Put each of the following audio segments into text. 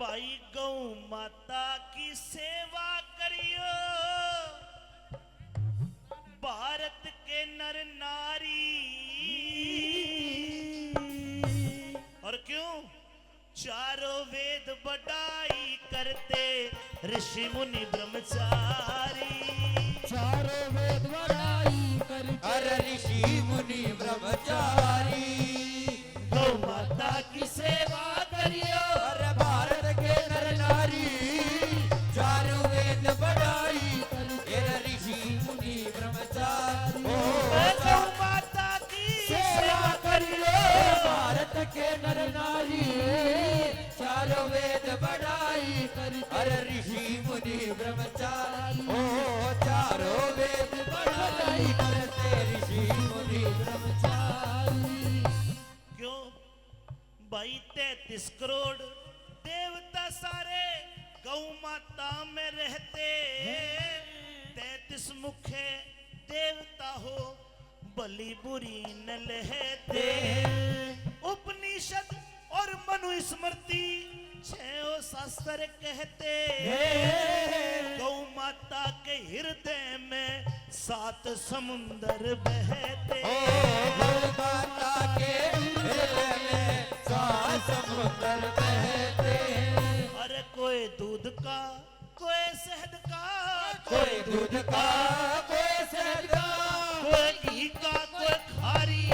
भाई गौ माता की सेवा करियो, भारत के नर नारी। और क्यों? चारों वेद बढ़ाई करते ऋषि मुनि ब्रह्मचारी। चारों वेद बढ़ाई करते अरे ऋषि मुनि ब्रह्मचारी। गौ माता की सेवा करियो, अरे भारत के नर नारी, चारों वेद बढ़ाई करते ऋषि मुनि ब्रह्मचारी। गौ माता की सेवा करियो, भारत के नर नारी, चारों वेद बढ़ाई करते अरे ऋषि मुनि ब्रह्मचारी। ओ चारों वेद बढ़ाई करते ऋषि मुनि ब्रह्मचारी। क्यों भाई 33 करोड़ देवता सारे गौ माता में रहते। 33 मुखे देवता हो बलि बुरी न लहते। उपनिषद और मनुस्मृति 6 शास्त्र कहते। गौ माता के हृदय में 7 समुंदर बहते। गौ माता के हृदय में 7 समुंदर बहते। अरे कोई दूध का, कोई शहद का, कोई दूध का, कोई शहद का, कोई घी का, कोई खारी।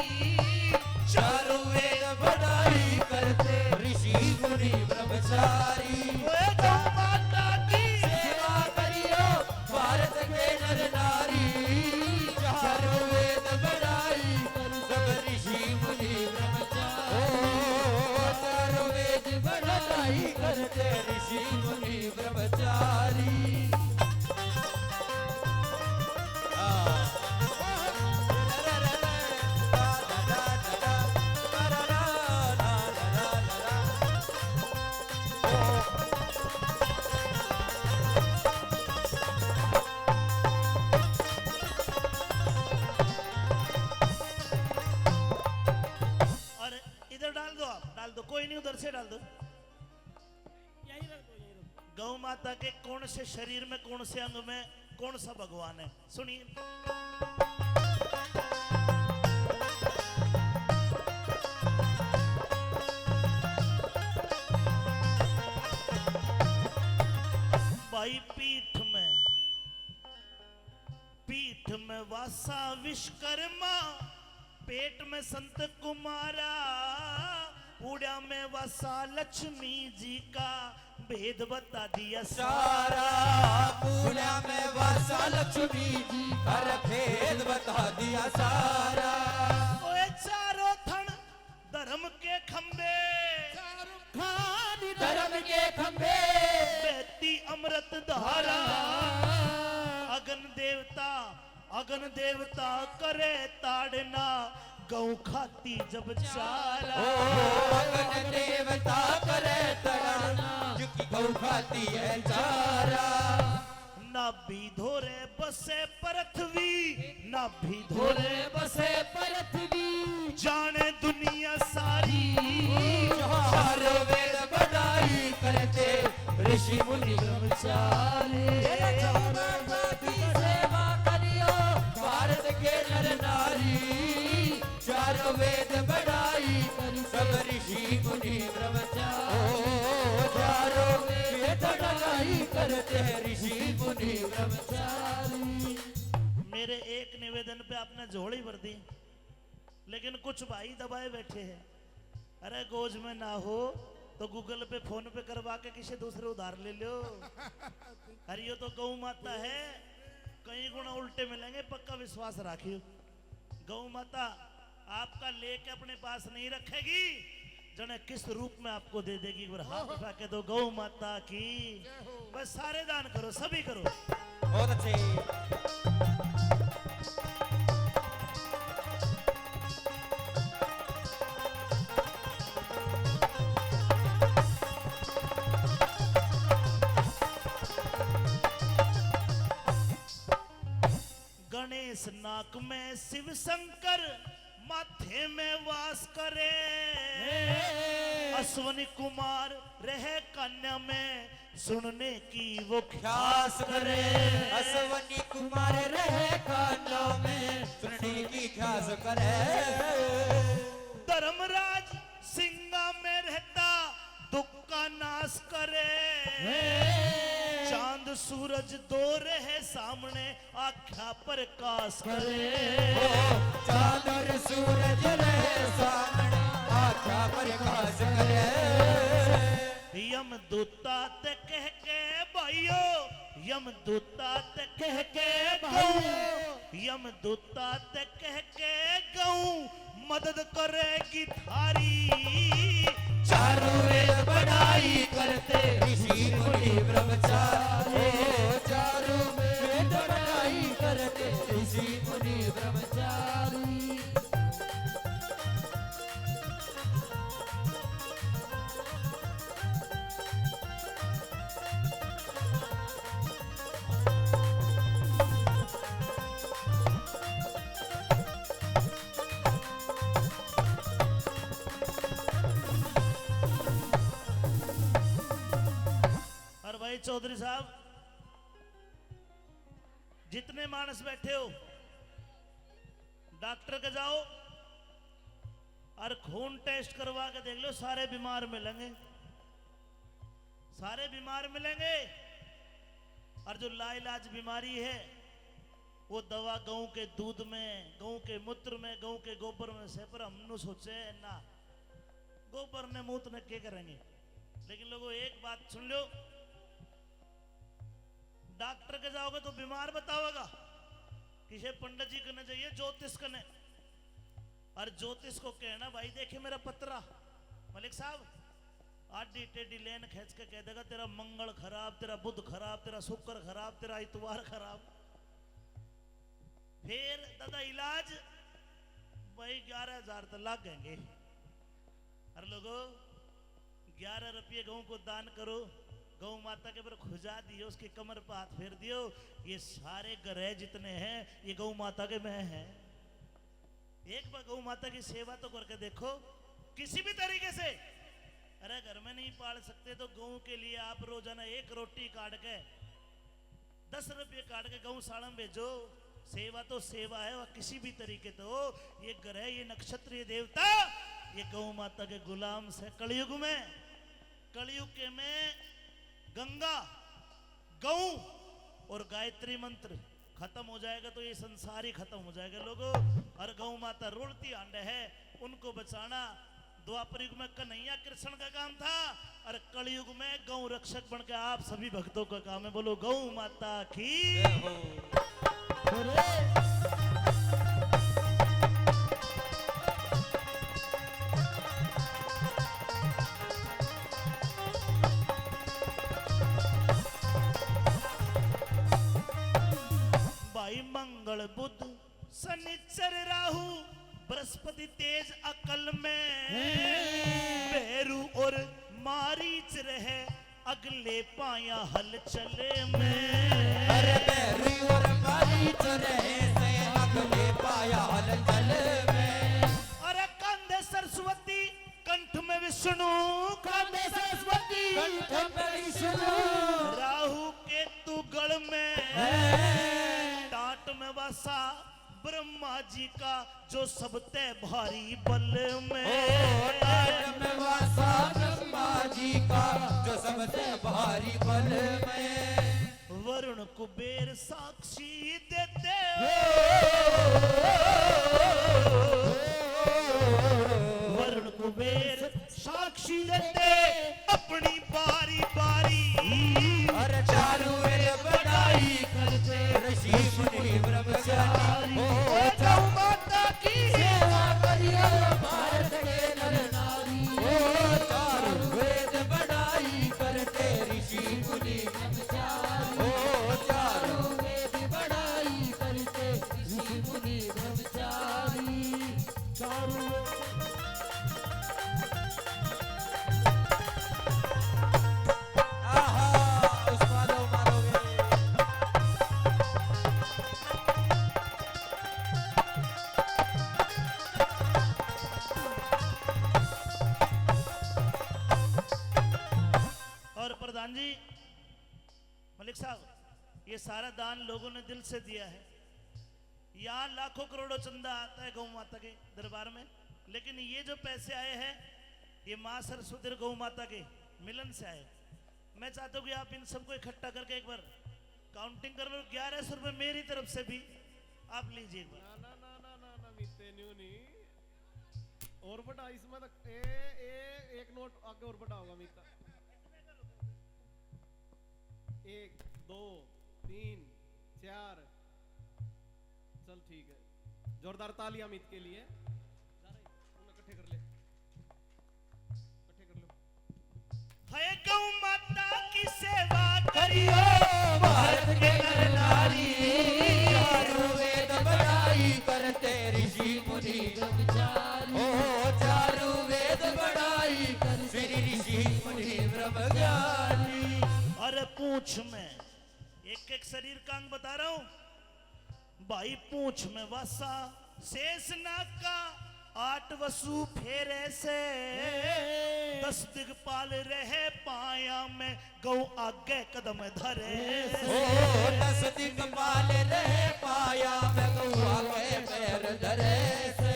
चारों वेद बढ़ाई करते ऋषि मुनि ब्रह्मचारी। कोई गौ माता की सेवा करियो, भारत के नर नारी, चारों वेद बढ़ाई सब ऋषि मुनि ब्रह्मचारी। ओ चारों वेद बढ़ाई करते ऋषि मुनि ब्रह्मचारी। और इधर डाल दो, आप डाल दो, कोई नहीं उधर से डाल दो। यही रख दो, यही रख दो। गौ माता के कौन से शरीर में, कौन से अंग में कौन सा भगवान है? सुनिए। भाई पीठ में वासा विश्वकर्मा, पेट में संत कुमारा, उड़ा में वासा लक्ष्मी जी का भेद बता दिया सारा। पूजा में वासा लक्ष्मी जी का भेद बता दिया सारा। ओए चारों थन धर्म के खंबे, धर्म के खंबे, बहती अमृत धारा। अगन देवता करे ताड़ना, गौ खाती जब चारा। अगन देवता करे ताड़ना, क्योंकि गौ खाती है चारा। नाभि धोरे बसे पृथ्वी, नाभि धोरे बसे पृथ्वी, जाने दुनिया सारी। चारों वेद बढ़ाई करते ऋषि मुनि ब्रह्मचारी। सेवा करियो, भारत के नर नारी, चारों वेद बढ़ाई सब ऋषि मुनि ब्रह्मचारी। चारों वेद बढ़ाई करते ऋषि मुनि ब्रह्मचारी। मेरे एक निवेदन पे आपने झोली भर दी, लेकिन कुछ भाई दबाए बैठे हैं। अरे गोज में ना हो तो गूगल पे फोन पे करवा के किसी दूसरे उधार ले लो। अरे ये तो गौ माता है, कई गुना उल्टे मिलेंगे, पक्का विश्वास रखियो। गौ माता आपका लेके अपने पास नहीं रखेगी, जने किस रूप में आपको दे देगी। एक बार हाथ उठा के दो गौ माता की। बस सारे दान करो, सभी करो। बहुत अच्छे। गणेश नाक में शिव शंकर, माथे में वास करे। अश्वनी कुमार रहे कन्या में सुनने की वो ख्यास करे अश्वनी कुमार रहे कानों में सुनने की ख्यास करे धर्मराज सिंगा में रहता दुख का नाश करे चांद सूरज दो रहे सामने आख्या प्रकाश करे चांद और सूरज रहे सामने आख्या प्रकाश करे यम दूता ते कह के भाइयों यम दूता ते कह के गऊ यम दूता ते कह के गऊ मदद करेगी थारी चारों वेद बढ़ाई करते ऋषि मुनि ब्रह्मचारी चारों वेद बढ़ाई करते ऋषि मुनि ब्रह्मचारी चौधरी साहब जितने मानस बैठे हो डॉक्टर के जाओ और खून टेस्ट करवा के देख लो सारे बीमार मिलेंगे सारे बीमार मिलेंगे और जो लाइलाज बीमारी है वो दवा गऊ के दूध में गऊ के मूत्र में गऊ के गोबर में से पर हम सोचे ना गोबर ने मूत ने क्या करेंगे लेकिन लोगों एक बात सुन लो डॉक्टर के जाओगे तो बीमार बताओगा किसे पंडित जी करने चाहिए ज्योतिष करने और ज्योतिष को कहना भाई देखे मेरा पत्रा मलिक साहब आडी टेडी लेन खींच के कह देगा तेरा मंगल खराब तेरा बुध खराब तेरा शुक्र खराब तेरा इतवार खराब फिर दादा इलाज भाई 11,000 तो लग गएंगे और लोगों 11 रुपये गऊ को दान करो गौ माता के ऊपर खुजा दियो उसकी कमर पर हाथ फेर दियो ये सारे ग्रह जितने हैं ये गौ माता के में है एक बार गौ माता की सेवा तो करके देखो किसी भी तरीके से अरे घर में नहीं पाल सकते तो गौ के लिए आप रोजाना 1 रोटी काट के 10 रुपये काट के गौशाला में भेजो सेवा तो सेवा है वह किसी भी तरीके तो ये ग्रह ये नक्षत्र ये देवता ये गौ माता के गुलाम से कलयुग के में गंगा गऊ और गायत्री मंत्र खत्म हो जाएगा तो ये संसार ही खत्म हो जाएगा लोगों और गौ माता रुलती आंडे है उनको बचाना द्वापर युग में कन्हैया कृष्ण का काम था और कलयुग में गौ रक्षक बन के आप सभी भक्तों का काम है बोलो गौ माता की मंगल बुध शनिचर राहु बृहस्पति तेज अकल में बेरू और मारीच रहे अगले पाया हलचल में अरे बेरू और मारीच रहे अगले पाया हलचल में अरे कंधे सरस्वती कंठ में विष्णु कंधे सरस्वती कंठ में विष्णु राहु केतु गढ़ में में वासा ब्रह्मा जी का जो सबते भारी बल में वासा ब्रह्मा जी का जो सबते भारी बल में वरुण कुबेर साक्षी देते वरुण कुबेर साक्षी देते अपनी बारी बारी और चारों वेद बढ़ाई करते ऋषि मुनि ब्रह्मचारी गौ माता की सेवा करियो भारत के नर नारी चारों वेद बढ़ाई करते ऋषि मुनि ब्रह्मचारी चारों वेद बढ़ाई करते ऋषि मुनि ब्रह्मचारी चारों प्रधान जी, मलिक साहब, ये सारा दान लोगों ने दिल से दिया है। यहाँ लाखों करोड़ों चंदा आता है गौ माता के दरबार में, लेकिन ये जो पैसे आए हैं ये माँ सरस्वती और गौ माता के मिलन से आए। मैं चाहता हूँ कि आप इन सबको इकट्ठा करके एक बार काउंटिंग कर लो। 1100 रुपये मेरी तरफ से भी आप लीजिए एक बार। ना ना ना ना ना मीते न्यू नहीं और बड़ा इसमें तक एक नोट आगे और बड़ा होगा मीता। 1 2 3 4 चल ठीक है, जोरदार तालियां अमित के लिए। इकट्ठे कर ले, इकट्ठे कर लो। है गौ माता की सेवा करियो भारत के नर नारी, चारों वेद बड़ाई करते ऋषि मुनि ओ चारों वेद बड़ाई श्री ऋषि मुनि ब्रह्म ज्ञानी। अरे पूंछ में एक एक शरीर का अंग बता रहा हूं भाई। पूंछ में वसा, शेष नाग का 8 वसु फेरे से, 10 दिग्पाल रहे पाया में गौ आगे कदम धरे ओ 10 दिग्पाल रहे पाया में गौ आगे पैर धरे से।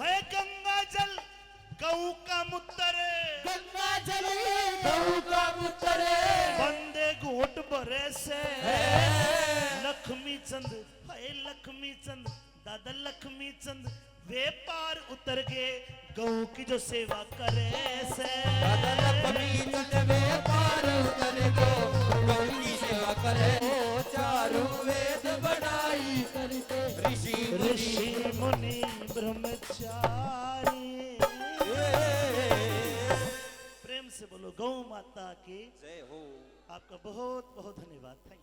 है गंगा जल गौ का मूत्र, गंगा जल गौ का मूत्र, बंदे घूट भरे से। लक्ष्मी चंद, है लक्ष्मी चंद, दादा लक्ष्मी चंद वे पार उतर गए गौ की जो सेवा करे से। दादा लक्ष्मी चंद वे पार उतर गए गौ की सेवा करे। ओ चारों वेद बढ़ाई करते ऋषि मुनि ब्रह्मचारी। प्रेम से बोलो गौ माता की जय हो। आपका बहुत बहुत धन्यवाद। Thank you.